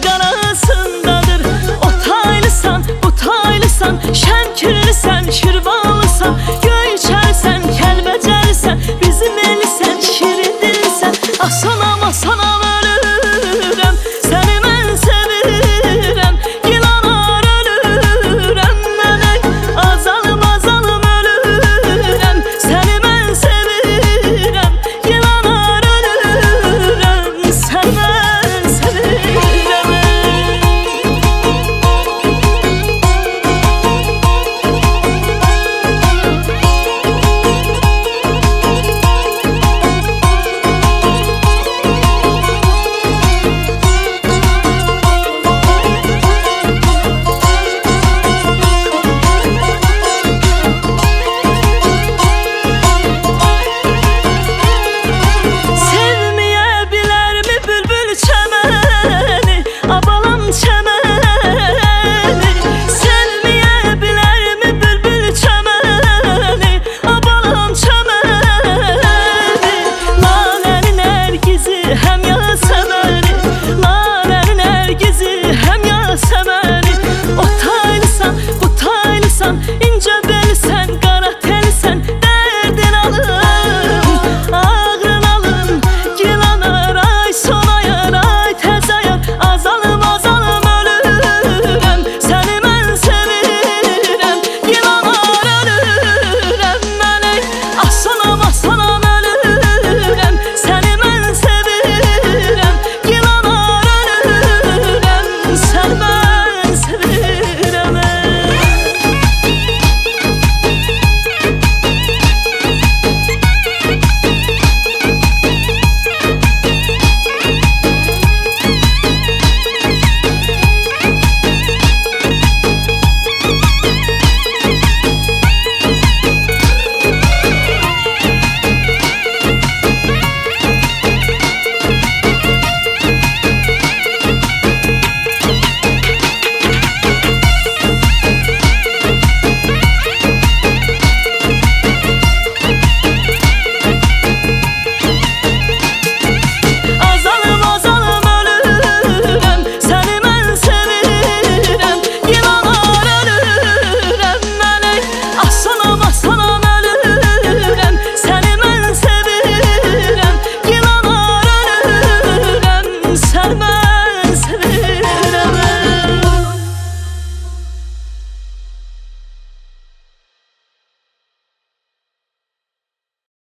qarasındadır. O taylısan, bu taylısan, şəmkirlisən, şirvanlısan, Göyçərsən, Kəlbəcərsən, bizim elisən, şirin dilsən. Asanam, asanam ölürəm, səni mən sevirəm, Gilanar ölürəm, mələk azalım, azalım ölürəm, səni mən sevirəm, Gilanar ölürəm, səni mən sevirəm. İnce belsen, qara telsen, dərdin alım, ağrın alım, Gilanar ay sonayar, ay təzəyər, azalım, azalım ölürəm, səni mən sevirəm, Gilanar ölürəm, mələk asanam, asanam ölürəm, səni mən sevirəm, Gilanar ölürəm, səni mən sevirəm. Sarma